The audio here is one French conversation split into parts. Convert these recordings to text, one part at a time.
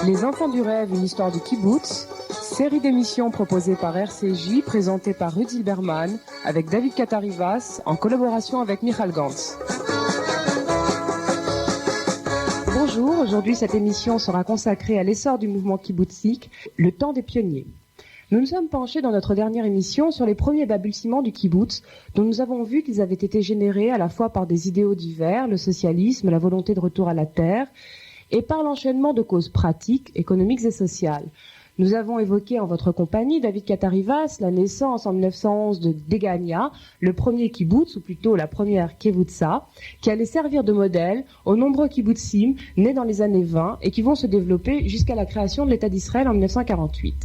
Les enfants du rêve, une histoire du kibbutz, série d'émissions proposée par RCJ, présentée par Rudy Berman, avec David Katarivas, en collaboration avec Michal Gantz. Bonjour, aujourd'hui cette émission sera consacrée à l'essor du mouvement kibboutzik, le temps des pionniers. Nous nous sommes penchés dans notre dernière émission sur les premiers balbutiements du kibbutz, dont nous avons vu qu'ils avaient été générés à la fois par des idéaux divers, le socialisme, la volonté de retour à la terre, et par l'enchaînement de causes pratiques, économiques et sociales. Nous avons évoqué en votre compagnie, David Katarivas, la naissance en 1911 de Degania, le premier kibbutz, ou plutôt la première kevutsa, qui allait servir de modèle aux nombreux kibbutzim nés dans les années 20 et qui vont se développer jusqu'à la création de l'État d'Israël en 1948.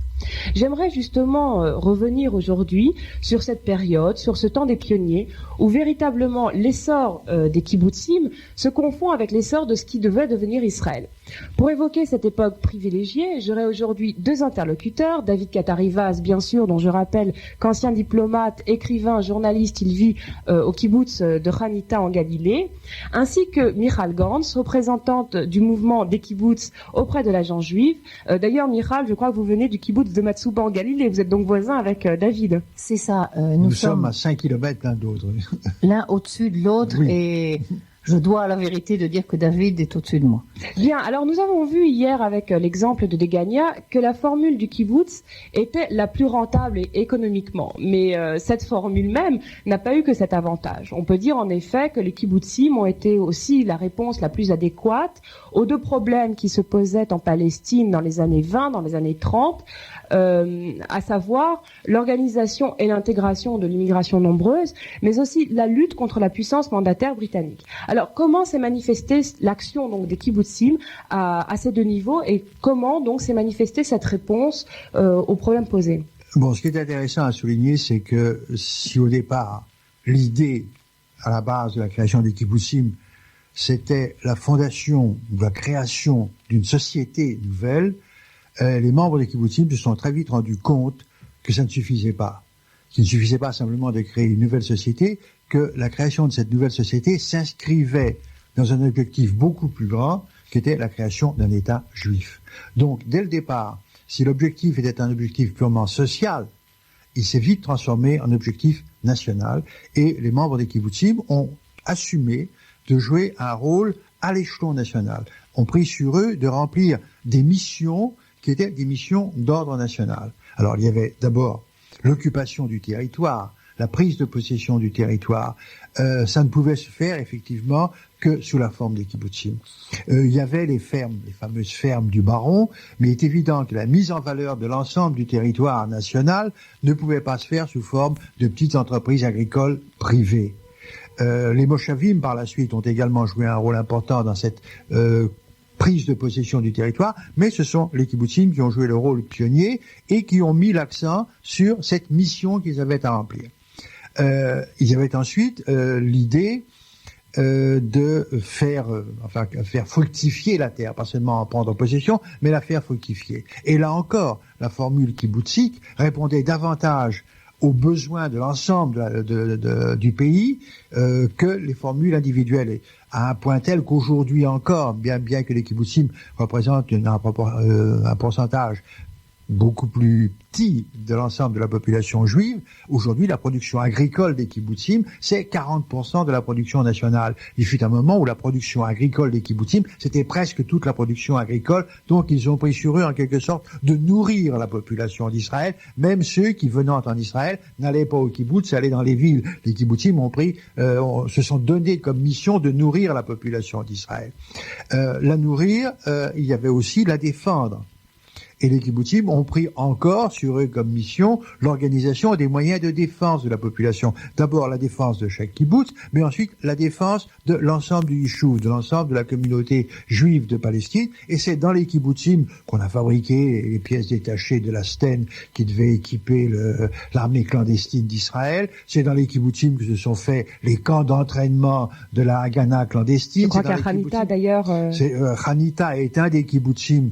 J'aimerais justement revenir aujourd'hui sur cette période, sur ce temps des pionniers, où véritablement l'essor des kibbutzim se confond avec l'essor de ce qui devait devenir Israël. Pour évoquer cette époque privilégiée, j'aurai aujourd'hui deux interlocuteurs, David Katarivas, bien sûr, dont je rappelle qu'ancien diplomate, écrivain, journaliste, il vit au kibbutz de Hanita en Galilée, ainsi que Michal Gantz, représentante du mouvement des kibbutz auprès de l'agence juive. D'ailleurs, Michal, je crois que vous venez du kibbutz de Matsouba en Galilée, vous êtes donc voisin avec David. C'est ça. Nous sommes à 5 kilomètres l'un de l'autre. L'un au-dessus de l'autre, oui. Et je dois à la vérité de dire que David est au-dessus de moi. Bien, alors nous avons vu hier avec l'exemple de Degania que la formule du kibbutz était la plus rentable économiquement. Mais cette formule même n'a pas eu que cet avantage. On peut dire en effet que les kibbutzim ont été aussi la réponse la plus adéquate aux deux problèmes qui se posaient en Palestine dans les années 20, dans les années 30, à savoir l'organisation et l'intégration de l'immigration nombreuse, mais aussi la lutte contre la puissance mandataire britannique. Alors, comment s'est manifestée l'action donc des kibbutzim à ces deux niveaux et comment donc s'est manifestée cette réponse aux problèmes posés? Bon, ce qui est intéressant à souligner, c'est que si au départ, l'idée à la base de la création des kibbutzim, c'était la fondation ou la création d'une société nouvelle, les membres des kibbutzim se sont très vite rendus compte que ça ne suffisait pas. Qu'il ne suffisait pas simplement de créer une nouvelle société, que la création de cette nouvelle société s'inscrivait dans un objectif beaucoup plus grand, qui était la création d'un État juif. Donc, dès le départ, si l'objectif était un objectif purement social, il s'est vite transformé en objectif national, et les membres des kibbutzim ont assumé de jouer un rôle à l'échelon national, ont pris sur eux de remplir des missions qui étaient des missions d'ordre national. Alors, il y avait d'abord l'occupation du territoire, la prise de possession du territoire. Ça ne pouvait se faire, effectivement, que sous la forme des kibbutzim. Il y avait les fermes, les fameuses fermes du baron, mais il est évident que la mise en valeur de l'ensemble du territoire national ne pouvait pas se faire sous forme de petites entreprises agricoles privées. Les Moshavim, par la suite, ont également joué un rôle important dans cette prise de possession du territoire, mais ce sont les kibbutzim qui ont joué le rôle pionnier et qui ont mis l'accent sur cette mission qu'ils avaient à remplir. Ils avaient ensuite l'idée de faire fructifier la terre, pas seulement en prendre possession, mais la faire fructifier. Et là encore, la formule kibbutzik répondait davantage aux besoins de l'ensemble du pays que les formules individuelles, à un point tel qu'aujourd'hui encore, bien que les kibbutzim représentent un pourcentage beaucoup plus petit de l'ensemble de la population juive, aujourd'hui la production agricole des kibbutzim, c'est 40% de la production nationale. Il fut un moment où la production agricole des kibbutzim, c'était presque toute la production agricole, donc ils ont pris sur eux en quelque sorte de nourrir la population d'Israël, même ceux qui venant en Israël n'allaient pas au kibbutz, allaient dans les villes. Les kibbutzim se sont donnés comme mission de nourrir la population d'Israël. La nourrir, il y avait aussi la défendre. Et les kibbutzim ont pris encore sur eux comme mission l'organisation des moyens de défense de la population. D'abord la défense de chaque kibbutz, mais ensuite la défense de l'ensemble du yishuv, de l'ensemble de la communauté juive de Palestine. Et c'est dans les kibbutzim qu'on a fabriqué les pièces détachées de la Sten qui devaient équiper l'armée clandestine d'Israël. C'est dans les kibbutzim que se sont faits les camps d'entraînement de la Haganah clandestine. Je crois qu'à Hanita d'ailleurs... Hanita est un des kibbutzim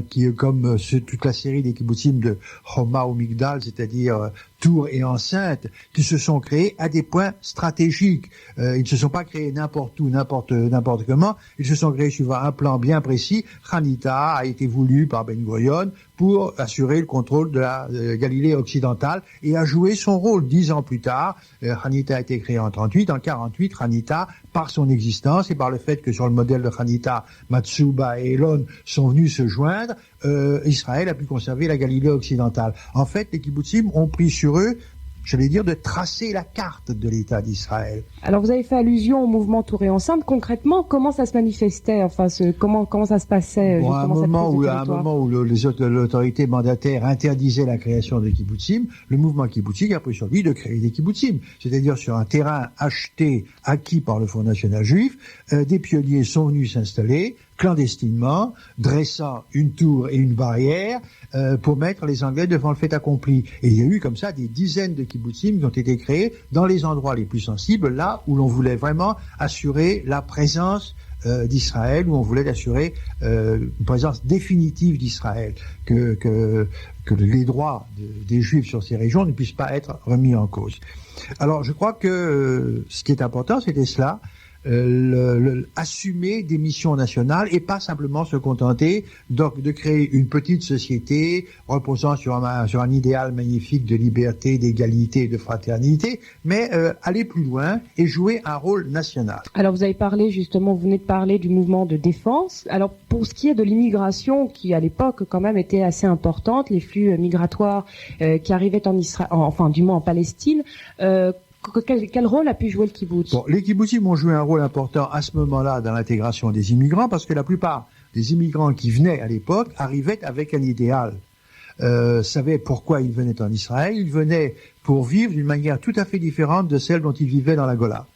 qui comme toute la série des kibbutzim de Homa ou Migdal, c'est-à-dire tours et enceintes qui se sont créés à des points stratégiques. Ils ne se sont pas créés n'importe où, n'importe comment. Ils se sont créés suivant un plan bien précis. Hanita a été voulu par Ben Gurion pour assurer le contrôle de la Galilée occidentale et a joué son rôle 10 ans plus tard. Hanita a été créé en 38. En 48, Hanita, par son existence et par le fait que sur le modèle de Hanita, Matsuba et Elon sont venus se joindre, Israël a pu conserver la Galilée occidentale. En fait, les kibbutzim ont pris sur eux, j'allais dire, de tracer la carte de l'État d'Israël. Alors, vous avez fait allusion au mouvement Tour et Enceinte. Concrètement, comment ça se manifestait? Enfin, comment ça se passait? Bon, à un moment où l'autorité mandataire interdisait la création de kibbutzim, le mouvement kibbutzim a pris sur lui de créer des kibbutzim. C'est-à-dire sur un terrain acquis par le Fonds national juif, des pionniers sont venus s'installer clandestinement, dressant une tour et une barrière pour mettre les Anglais devant le fait accompli. Et il y a eu comme ça des dizaines de kibbutzim qui ont été créés dans les endroits les plus sensibles, là où l'on voulait vraiment assurer la présence d'Israël, où on voulait assurer une présence définitive d'Israël, que les droits des Juifs sur ces régions ne puissent pas être remis en cause. Alors je crois que ce qui est important, c'était cela, assumer des missions nationales et pas simplement se contenter de créer une petite société reposant sur un idéal magnifique de liberté, d'égalité et de fraternité, mais aller plus loin et jouer un rôle national. Alors vous avez parlé justement, vous venez de parler du mouvement de défense. Alors pour ce qui est de l'immigration, qui à l'époque quand même était assez importante, les flux migratoires qui arrivaient en Israël, enfin du moins en Palestine, quel rôle a pu jouer le kibbutz? Bon, les kibbutzim ont joué un rôle important à ce moment-là dans l'intégration des immigrants, parce que la plupart des immigrants qui venaient à l'époque arrivaient avec un idéal. Savaient pourquoi ils venaient en Israël. Ils venaient pour vivre d'une manière tout à fait différente de celle dont ils vivaient dans la Gola.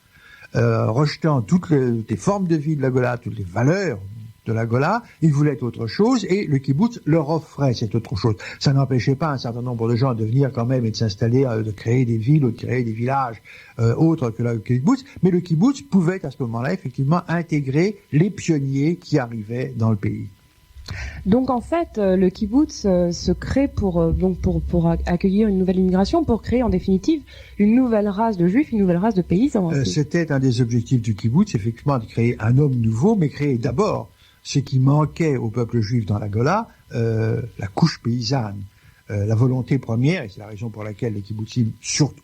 Rejetant toutes les formes de vie de la Gola, toutes les valeurs de la Gola, ils voulaient autre chose et le kibbutz leur offrait cette autre chose. Ça n'empêchait pas un certain nombre de gens de venir quand même et de s'installer, de créer des villes ou de créer des villages autres que le kibbutz, mais le kibbutz pouvait à ce moment-là effectivement intégrer les pionniers qui arrivaient dans le pays. Donc en fait, le kibbutz se crée pour accueillir une nouvelle immigration, pour créer en définitive une nouvelle race de juifs, une nouvelle race de paysans. C'était un des objectifs du kibbutz, effectivement, de créer un homme nouveau, mais créer d'abord ce qui manquait au peuple juif dans la Gola, la couche paysanne. La volonté première, et c'est la raison pour laquelle les kibbutzim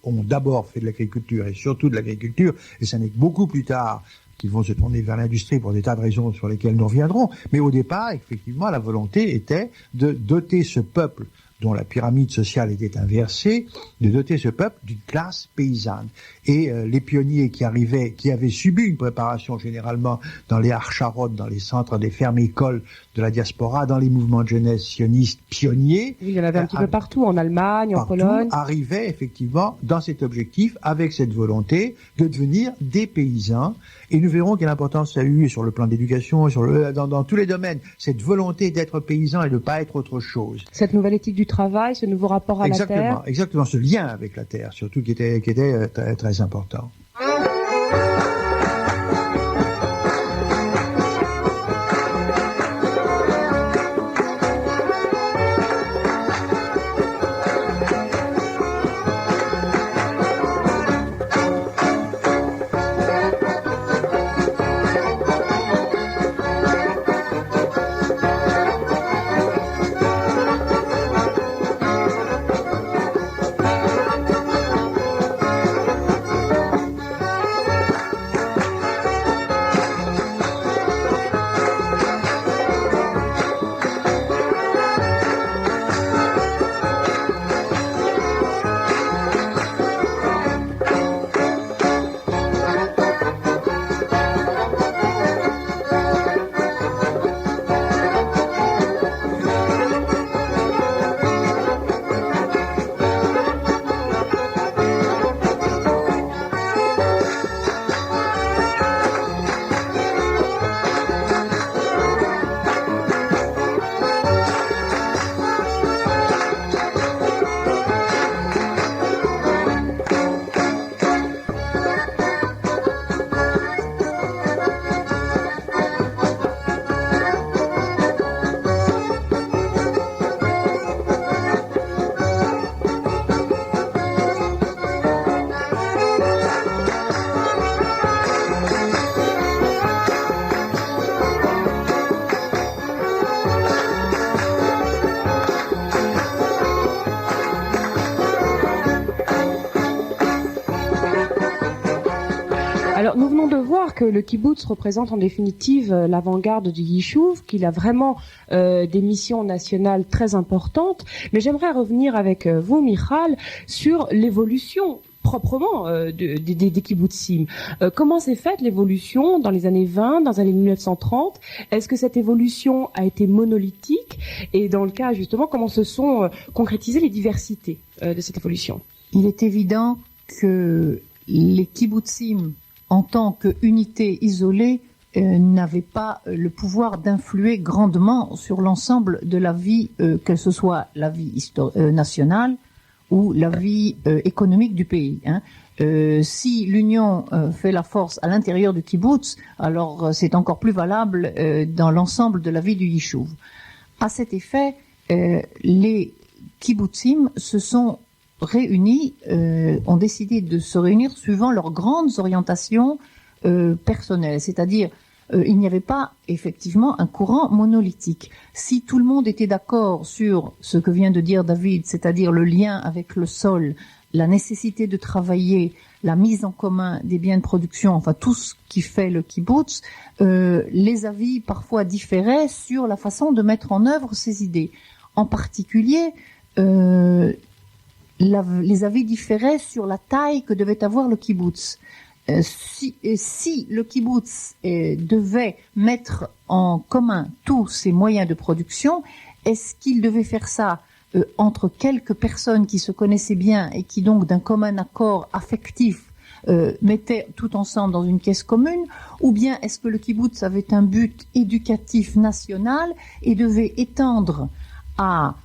ont d'abord fait de l'agriculture, et surtout de l'agriculture, et ça n'est que beaucoup plus tard qu'ils vont se tourner vers l'industrie pour des tas de raisons sur lesquelles nous reviendrons. Mais au départ, effectivement, la volonté était de doter ce peuple dont la pyramide sociale était inversée, de doter ce peuple d'une classe paysanne. Et les pionniers qui arrivaient, qui avaient subi une préparation généralement dans les archarot, dans les centres des fermes-écoles de la diaspora, dans les mouvements de jeunesse sionistes pionniers. Oui, il y en avait un petit peu partout, en Allemagne, en Pologne. Arrivaient effectivement dans cet objectif, avec cette volonté de devenir des paysans. Et nous verrons quelle importance ça a eu sur le plan d'éducation, dans tous les domaines. Cette volonté d'être paysan et de ne pas être autre chose. Cette nouvelle éthique du travail, ce nouveau rapport à la terre. Exactement, ce lien avec la terre, surtout qui était très, très important. Alors, nous venons de voir que le kibbutz représente en définitive l'avant-garde du Yishuv, qu'il a vraiment des missions nationales très importantes. Mais j'aimerais revenir avec vous, Michal, sur l'évolution proprement des kibbutzim. Comment s'est faite l'évolution dans les années 20, dans les années 1930? Est-ce que cette évolution a été monolithique? Et dans le cas, justement, comment se sont concrétisées les diversités de cette évolution? Il est évident que les kibbutzim, en tant qu'unité isolée, n'avaient pas le pouvoir d'influer grandement sur l'ensemble de la vie, que ce soit la vie nationale ou la vie économique du pays. Si l'union fait la force à l'intérieur du kibbutz, alors c'est encore plus valable dans l'ensemble de la vie du Yishuv. À cet effet, les kibbutzim se sont réunis, ont décidé de se réunir suivant leurs grandes orientations personnelles, c'est-à-dire il n'y avait pas effectivement un courant monolithique. Si tout le monde était d'accord sur ce que vient de dire David, c'est-à-dire le lien avec le sol, la nécessité de travailler, la mise en commun des biens de production, enfin tout ce qui fait le kibbutz, les avis parfois différaient sur la façon de mettre en œuvre ces idées. En particulier, les avis différaient sur la taille que devait avoir le kibbutz. Si le kibbutz devait mettre en commun tous ses moyens de production, est-ce qu'il devait faire ça entre quelques personnes qui se connaissaient bien et qui donc d'un commun accord affectif mettaient tout ensemble dans une caisse commune, ou bien est-ce que le kibbutz avait un but éducatif national et devait étendre à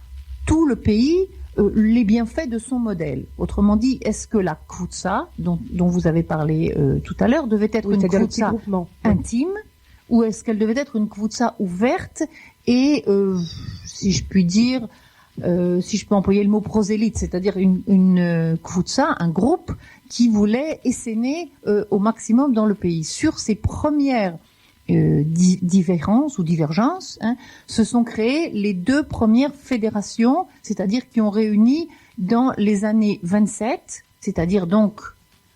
tout le pays les bienfaits de son modèle? Autrement dit, est-ce que la kvutsa, dont vous avez parlé tout à l'heure, devait être une kvutsa intime, ou est-ce qu'elle devait être une kvutsa ouverte et, si je puis dire, si je peux employer le mot prosélyte, c'est-à-dire une kvutsa, un groupe qui voulait essaimer au maximum dans le pays. Sur ces premières différences ou divergences, se sont créées les deux premières fédérations, c'est-à-dire qui ont réuni dans les années 27, c'est-à-dire donc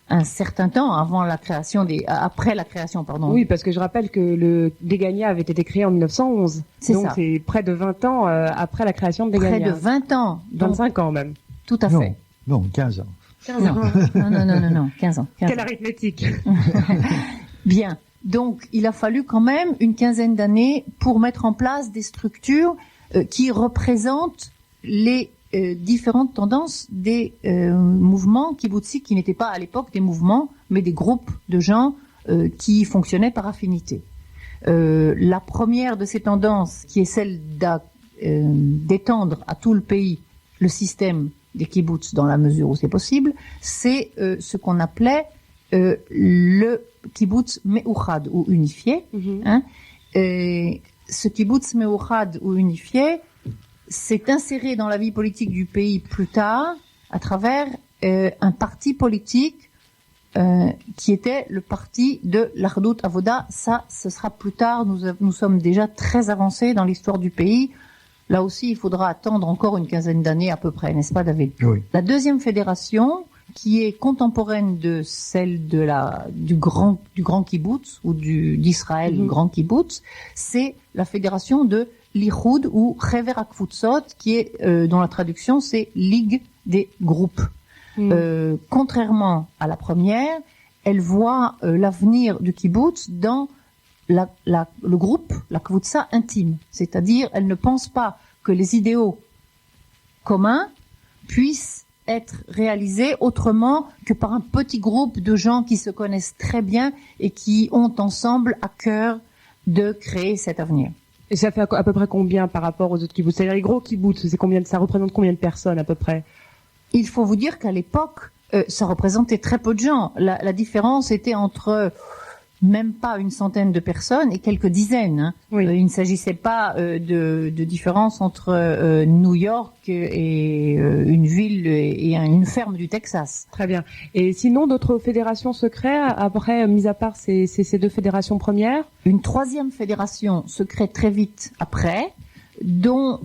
un certain temps après la création, pardon. Oui, parce que je rappelle que le Degania avait été créé en 1911. Donc c'est près de 20 ans après la création de Degania. Près de 20 ans. 25 ans même. Tout à fait. Non, 15 ans. 15 ans. Non, 15 ans. Quelle arithmétique. Bien. Donc, il a fallu quand même une quinzaine d'années pour mettre en place des structures qui représentent les différentes tendances des mouvements kibbutzim qui n'étaient pas à l'époque des mouvements, mais des groupes de gens qui fonctionnaient par affinité. La première de ces tendances, qui est celle d'étendre à tout le pays le système des kibbutz dans la mesure où c'est possible, c'est ce qu'on appelait le kibbutz me'uchad ou unifié. Ce kibbutz me'uchad ou unifié s'est inséré dans la vie politique du pays plus tard à travers un parti politique qui était le parti de l'Achdut Avoda. Ça, ce sera plus tard. Nous sommes déjà très avancés dans l'histoire du pays. Là aussi, il faudra attendre encore une quinzaine d'années à peu près, n'est-ce pas, David? Oui. La deuxième fédération, qui est contemporaine de celle du grand kibbutz ou d'Israël, du grand kibbutz, c'est la fédération de l'Ichoud ou Chever HaKvutzot, qui est dont la traduction c'est Ligue des groupes. Contrairement à la première, elle voit l'avenir du kibbutz dans le groupe, la kvutsa intime, c'est-à-dire elle ne pense pas que les idéaux communs puissent être réalisés autrement que par un petit groupe de gens qui se connaissent très bien et qui ont ensemble à cœur de créer cet avenir. Et ça fait à peu près combien par rapport aux autres kibbutz? C'est-à-dire les gros kibbutz, ça représente combien de personnes à peu près? Il faut vous dire qu'à l'époque, ça représentait très peu de gens. La différence était entre même pas une centaine de personnes et quelques dizaines. Oui. Il ne s'agissait pas de différence entre New York et une ville et une ferme du Texas. Très bien. Et sinon, d'autres fédérations se créent après, mis à part ces deux fédérations premières? Une troisième fédération se crée très vite après, dont,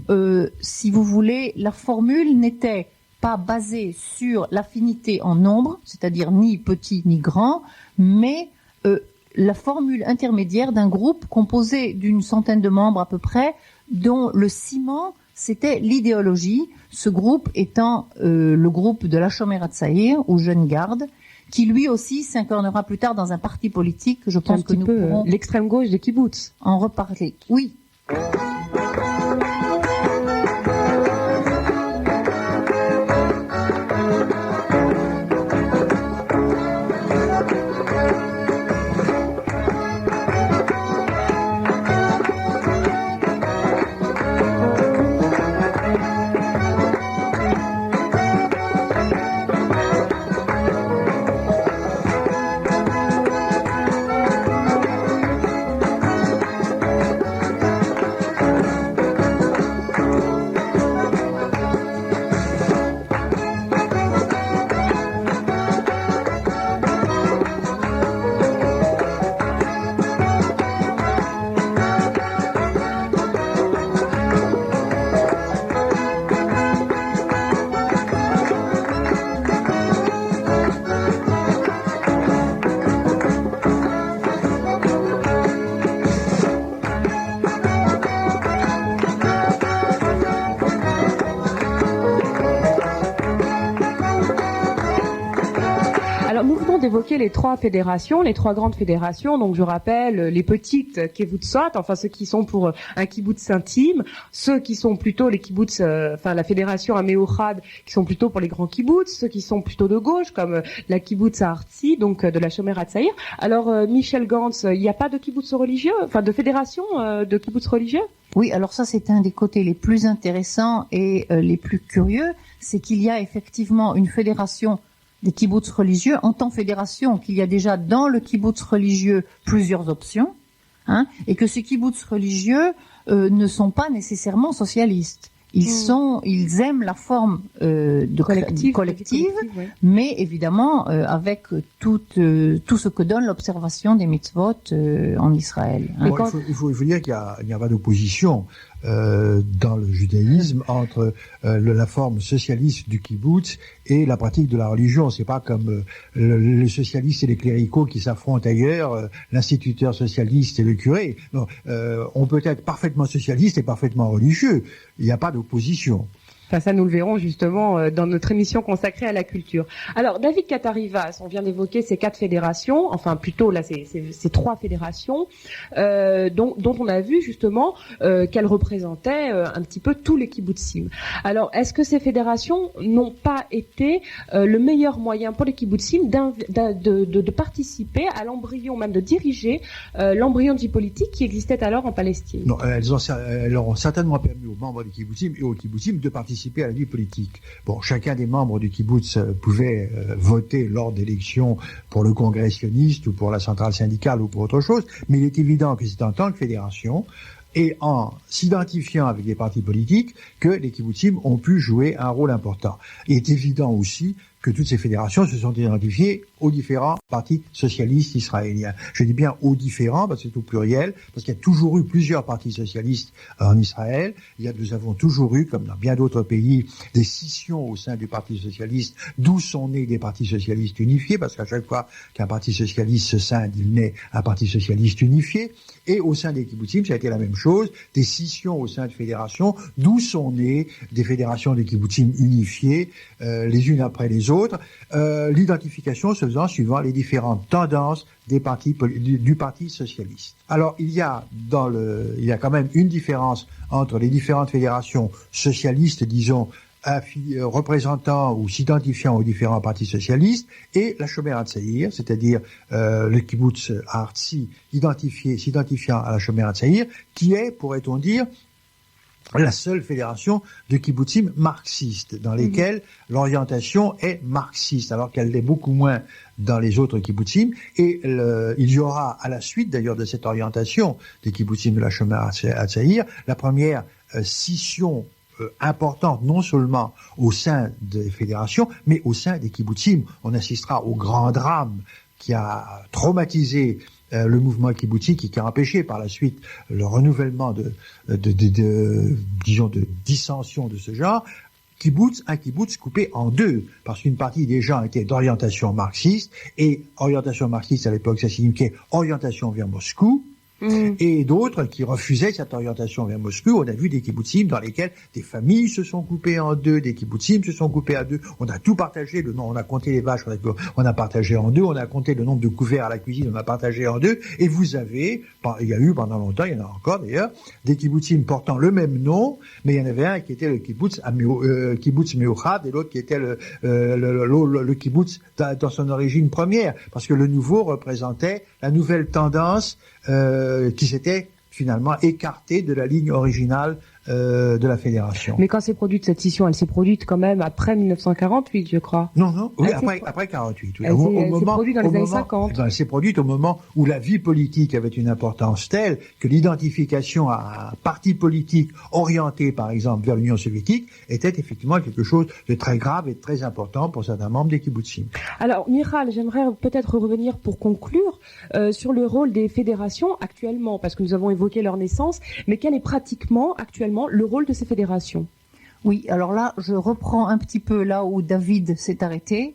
si vous voulez, la formule n'était pas basée sur l'affinité en nombre, c'est-à-dire ni petit ni grand, mais la formule intermédiaire d'un groupe composé d'une centaine de membres à peu près, dont le ciment, c'était l'idéologie, ce groupe étant le groupe de la Shomer HaTzaïr, ou Jeune Garde, qui lui aussi s'incarnera plus tard dans un parti politique. Je pense que nous pourrons l'extrême gauche des kibbutz en reparler. Oui. D'évoquer les trois fédérations, les trois grandes fédérations. Donc je rappelle les petites kibbutzot, enfin ceux qui sont pour un kibbutz intime, ceux qui sont plutôt les kibbutz, enfin la fédération Améouchad, qui sont plutôt pour les grands kibbutz, ceux qui sont plutôt de gauche comme la kibbutz Artsi, donc de la Shomer HaTzaïr. Alors Michel Gantz, il n'y a pas de kibbutz religieux, enfin de fédération de kibbutz religieux? Oui, alors ça c'est un des côtés les plus intéressants et les plus curieux, c'est qu'il y a effectivement une fédération des kibbutz religieux, en tant fédération, qu'il y a déjà dans le kibbutz religieux plusieurs options, et que ces kibbutz religieux ne sont pas nécessalement socialistes. Ils aiment la forme collective, ouais. Mais évidemment avec tout ce que donne l'observation des mitzvot en Israël. Bon, il faut dire qu'il n'y a pas d'opposition dans le judaïsme entre la forme socialiste du kibbutz et la pratique de la religion. C'est pas comme les socialistes et les cléricaux qui s'affrontent ailleurs, l'instituteur socialiste et le curé. Non, on peut être parfaitement socialiste et parfaitement religieux. Il n'y a pas d'opposition. Enfin, ça, nous le verrons justement dans notre émission consacrée à la culture. Alors, David Katarivas, on vient d'évoquer ces 4 fédérations, enfin plutôt là, ces 3 fédérations, dont on a vu justement qu'elles représentaient un petit peu tous les kibbutzim. Alors, est-ce que ces fédérations n'ont pas été le meilleur moyen pour les kibbutzim de participer à l'embryon, même de diriger l'embryon de vie politique qui existait alors en Palestine? Non, elles ont certainement permis aux membres des kibbutzim et aux kibbutzim de participer à la vie politique. Bon, chacun des membres du kibbutz pouvait voter lors d'élections pour le congrès sioniste ou pour la centrale syndicale ou pour autre chose, mais il est évident que c'est en tant que fédération et en s'identifiant avec les partis politiques que les kibbutzim ont pu jouer un rôle important. Il est évident aussi que toutes ces fédérations se sont identifiées aux différents partis socialistes israéliens. Je dis bien aux différents parce que c'est au pluriel, parce qu'il y a toujours eu plusieurs partis socialistes en Israël. Nous avons toujours eu, comme dans bien d'autres pays, des scissions au sein du parti socialiste, d'où sont nés des partis socialistes unifiés, parce qu'à chaque fois qu'un parti socialiste se scinde, il naît un parti socialiste unifié. Et au sein des kibbutzim, ça a été la même chose, des scissions au sein de fédérations, d'où sont nées des fédérations de kibbutzim unifiées, les unes après les autres, l'identification se faisant suivant les différentes tendances des partis du parti socialiste. Alors il y a quand même une différence entre les différentes fédérations socialistes, disons, représentant ou s'identifiant aux différents partis socialistes, et la Shomer HaTzaïr, c'est-à-dire le kibbutz Artsi s'identifiant à la Shomer HaTzaïr, qui est, pourrait-on dire, la seule fédération de kibbutzim marxistes, dans lesquelles l'orientation est marxiste, alors qu'elle l'est beaucoup moins dans les autres kibbutzim. Et il y aura, à la suite d'ailleurs de cette orientation des kibbutzim de la Shomer HaTzaïr, la première scission importante, non seulement au sein des fédérations, mais au sein des kibbutzim. On assistera au grand drame qui a traumatisé le mouvement kibbutzim, qui a empêché par la suite le renouvellement disons, de dissensions de ce genre, kibbutz, un kibbutz coupé en deux, parce qu'une partie des gens étaient d'orientation marxiste, et orientation marxiste à l'époque, ça signifiait orientation vers Moscou, et d'autres qui refusaient cette orientation vers Moscou. On a vu des kibbutzim dans lesquels des familles se sont coupées en deux, des kibbutzim se sont coupés à deux. On a tout partagé, on a compté les vaches, on a partagé en deux, on a compté le nombre de couverts à la cuisine, on a partagé en deux. Et vous avez, il y a eu pendant longtemps, il y en a encore d'ailleurs, des kibbutzim portant le même nom, mais il y en avait un qui était le kibbutz Meuchad et l'autre qui était le kibbutz dans son origine première, parce que le nouveau représentait la nouvelle tendance qui s'était finalement écartée de la ligne originale de la fédération. Mais quand s'est produite cette scission, elle s'est produite quand même après 1948, je crois. Non, oui, après 48. Oui. Elle s'est produite dans les années 50. Elle s'est produite au moment où la vie politique avait une importance telle que l'identification à un parti politique orienté, par exemple, vers l'Union soviétique était effectivement quelque chose de très grave et de très important pour certains membres des kibbutzim. Alors, Michal, j'aimerais peut-être revenir pour conclure sur le rôle des fédérations actuellement, parce que nous avons évoqué leur naissance, mais quel est pratiquement actuellement le rôle de ces fédérations? Oui, alors là, je reprends un petit peu là où David s'est arrêté,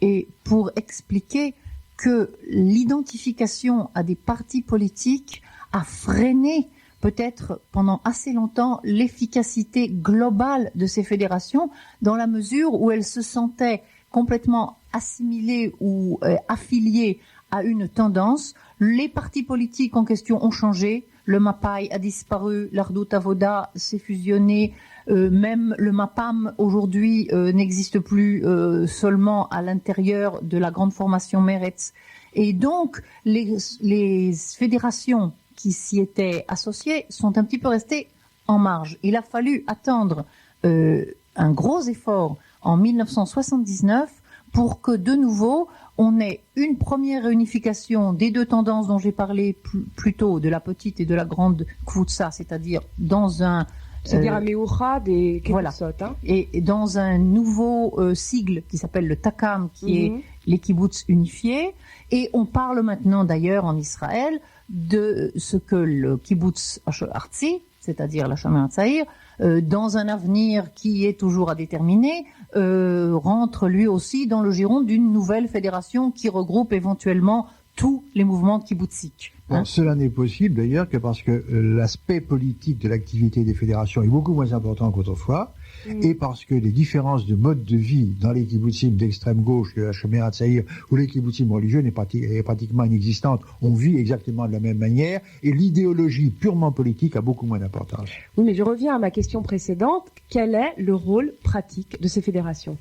et pour expliquer que l'identification à des partis politiques a freiné peut-être pendant assez longtemps l'efficacité globale de ces fédérations, dans la mesure où elles se sentaient complètement assimilées ou affiliées à une tendance. Les partis politiques en question ont changé. Le MAPAI a disparu, l'Ardut Avoda s'est fusionné, même le MAPAM aujourd'hui n'existe plus seulement à l'intérieur de la grande formation Meretz. Et donc, les fédérations qui s'y étaient associées sont un petit peu restées en marge. Il a fallu attendre un gros effort en 1979 pour que de nouveau on ait une première réunification des deux tendances dont j'ai parlé plus tôt, de la petite et de la grande Kvutsa, c'est-à-dire dans un... C'est-à-dire un Meuchad et voilà. Hein. Et dans un nouveau sigle qui s'appelle le Takam, qui est les kibbutz unifiés. Et on parle maintenant d'ailleurs en Israël de ce que le kibbutz Artzi, c'est-à-dire la Shomer Hatzair, dans un avenir qui est toujours à déterminer, rentre lui aussi dans le giron d'une nouvelle fédération qui regroupe éventuellement tous les mouvements kibbutziques. Bon, cela n'est possible d'ailleurs que parce que l'aspect politique de l'activité des fédérations est beaucoup moins important qu'autrefois, et parce que les différences de mode de vie dans les kibbutzim d'extrême gauche, la Shomer Hatzair, ou les kibbutzim religieux est pratiquement inexistante. On vit exactement de la même manière, et l'idéologie purement politique a beaucoup moins d'importance. Oui, mais je reviens à ma question précédente. Quel est le rôle pratique de ces fédérations?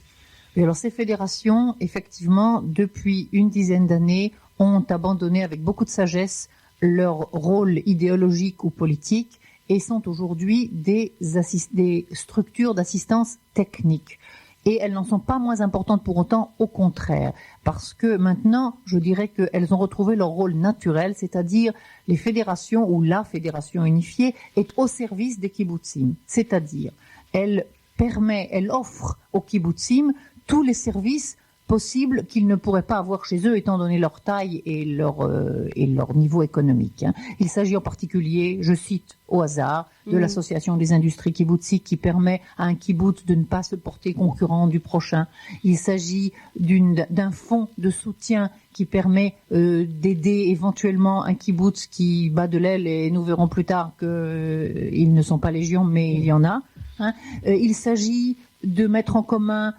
Et alors ces fédérations, effectivement, depuis une dizaine d'années, ont abandonné avec beaucoup de sagesse leur rôle idéologique ou politique et sont aujourd'hui des structures d'assistance technique. Et elles n'en sont pas moins importantes pour autant, au contraire, parce que maintenant, je dirais qu'elles ont retrouvé leur rôle naturel, c'est-à-dire les fédérations ou la fédération unifiée est au service des kibbutzim, c'est-à-dire elle offre aux kibbutzim tous les services possibles qu'ils ne pourraient pas avoir chez eux étant donné leur taille et leur niveau économique. Il s'agit en particulier, je cite au hasard, de l'association des industries kibbutziques qui permet à un kibbutz de ne pas se porter concurrent du prochain. Il s'agit d'un fonds de soutien qui permet d'aider éventuellement un kibbutz qui bat de l'aile, et nous verrons plus tard qu'ils ne sont pas légion, mais il y en a. Il s'agit de mettre en commun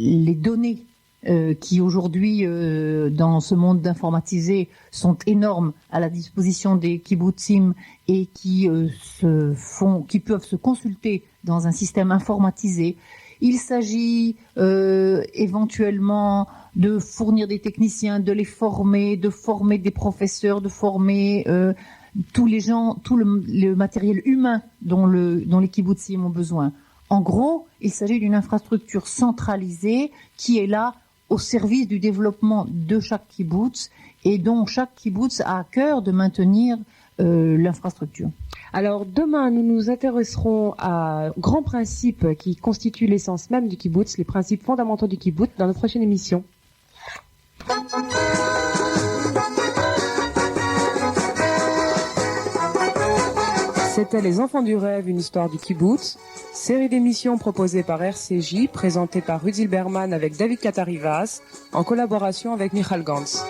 les données qui aujourd'hui, dans ce monde d'informatisé, sont énormes à la disposition des kibbutzim et qui peuvent se consulter dans un système informatisé. Il s'agit éventuellement de fournir des techniciens, de les former, de former des professeurs, de former tous les gens, tout le matériel humain dont les kibbutzim ont besoin. En gros, il s'agit d'une infrastructure centralisée qui est là au service du développement de chaque kibbutz et dont chaque kibbutz a à cœur de maintenir l'infrastructure. Alors demain, nous nous intéresserons à grands principes qui constituent l'essence même du kibbutz, les principes fondamentaux du kibbutz, dans notre prochaine émission. C'était Les Enfants du Rêve, une histoire du kibbutz. Série d'émissions proposée par RCJ, présentée par Rudy Zilberman avec David Katarivas, en collaboration avec Michal Gantz.